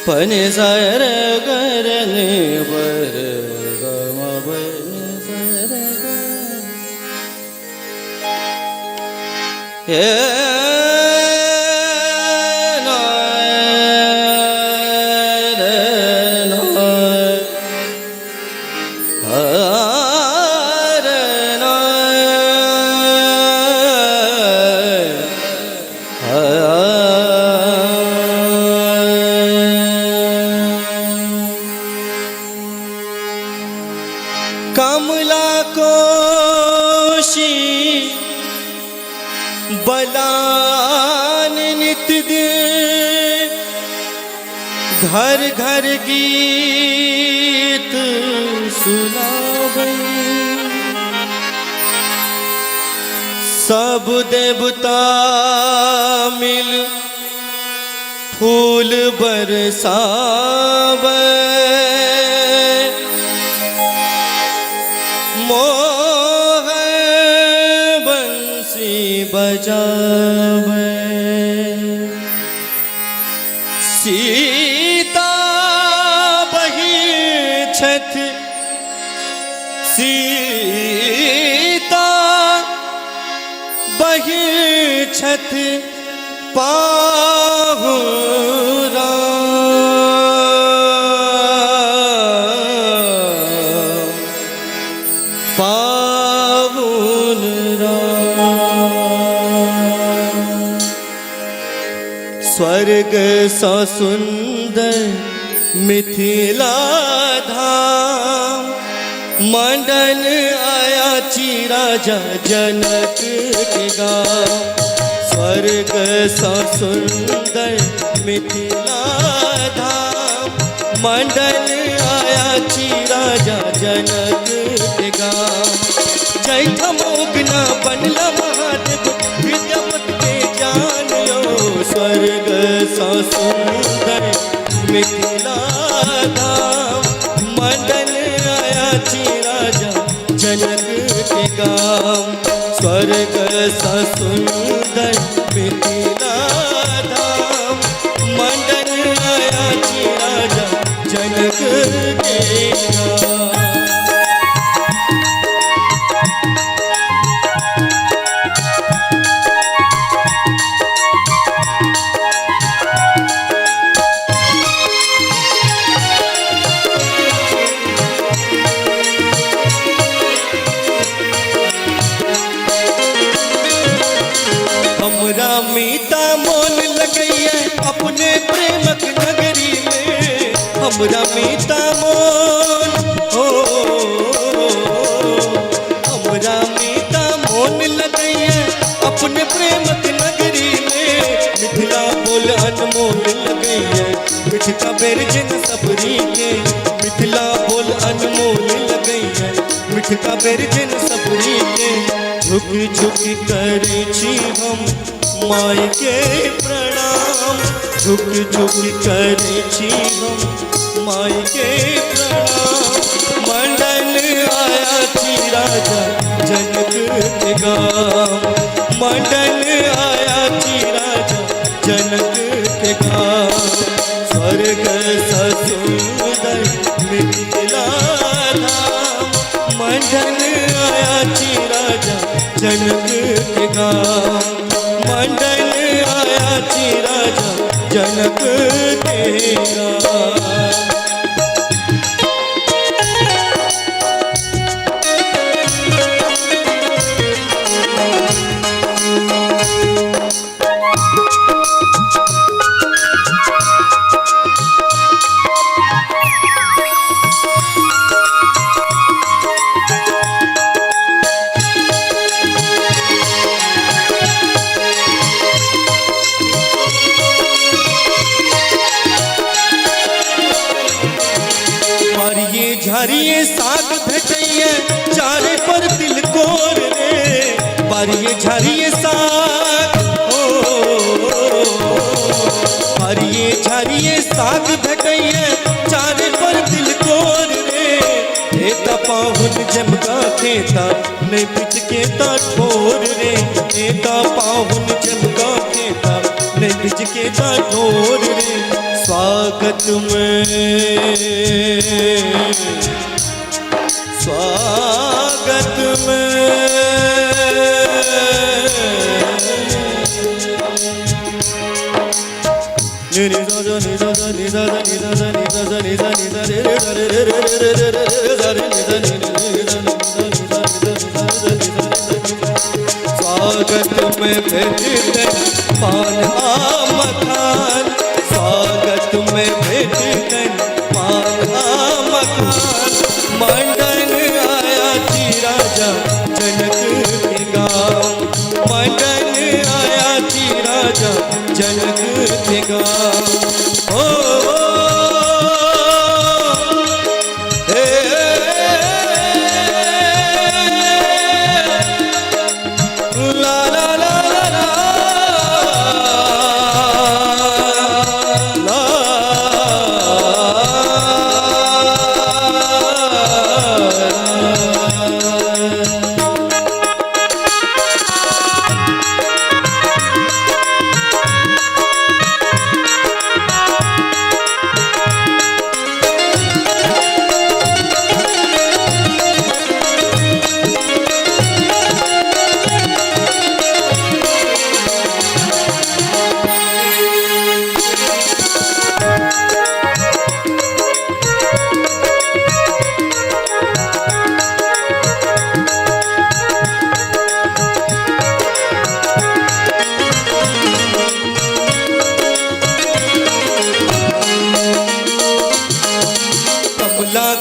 पनि सर करने पर गम पनि सर कमला कोशी बलान नित दिन घर घर गीत सुनावे सब देवता मिल फूल बरसावे मोह बंसी बजावे सीता बही छठ सीता बही छठ पाहुरा पावन स्वर्ग सा सुंदर मिथिला धाम मंडन आया राजा जनक के गाँव स्वर्ग सा सुंदर मिथिला धाम मंडन आया राजा जनक के गाँव जय थमोगना बनला महादेव विद्यापति के जानियो स्वर्ग सा सुंदर मिथिला धाम मंडन आया राजा जनक के गाँव स्वर्ग सा सुंदर मिथिला धाम मंडन आया राजा जनक के गाँव हमरा मीता मोल लगैया अपने प्रेमक नगरी में हमरा मीता मोल हो हमरा मीता मोल लगैया अपने प्रेमक नगरी में मिथिला बोल अनमोल लगैया मिठका बेरजन सबरी के मिथिला बोल अनमोल लगैया मिठका बेरजन सबरी के झुक झुक करे छी हम माय के प्रणाम झुक झुक करे छी हम माय के प्रणाम मंडन आया राजा जनक के गाँव मंडन आया राजा जनक के गाँव स्वर्ग सा सुंदर मिथिला धाम मंडन आया राजा जनक के गाँव मंडन आया राजा जनक के गाँव झारिये साग भेटैया चारे पर तिलकोर रे बारिये झारिये साग हो बारिये झारिये साग भेटैया चारे पर तिलकोर खेता नहीं बिच केता ठोर रे एता पाहुन चलका खेता नहीं बिच केता ठोर रे स्वागत में स्वागत में भेजते पान मखान स्वागत में भेजते पान मखान मंडन आया थी राजा जनक के गाँव मंडन आया थी राजा जनक के गाँव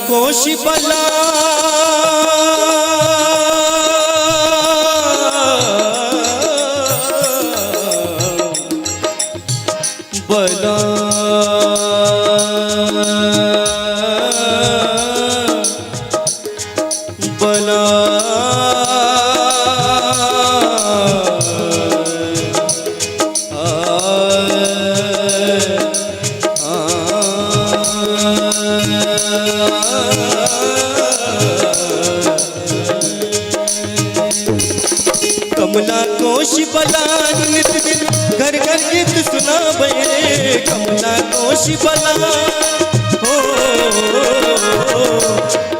कोशि बला बला बला कमला कोशि बलान नित दिन घर घर गीत सुना बे कमला कोशि बलान हो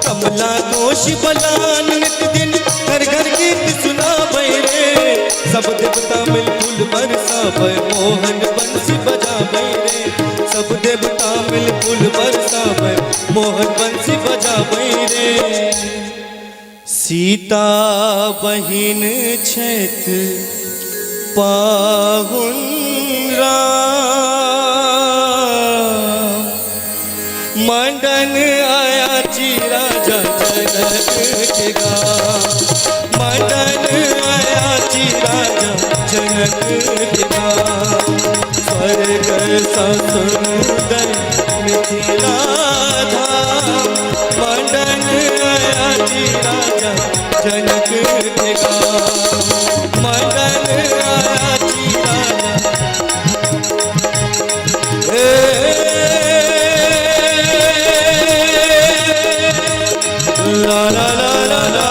कमला कोशि बलान नित दिन घर घर गीत सुना बे सब देवता मिल फूल बरसा बे मोहन बंसी बजा बे सब देवता मिल फूल बरसा बे मोहन बंसी बजा बे सीता बहिन छेत पाहुन राम मंडन आया जी राजा जनक के गाँव मंडन आया जी राजा जनक के गाँव स्वर्ग सुंदर मिथिला धाम मंडन आया जी राजा जनक के गाँव मंडन आया जी राजा ला ला ला ला ला ला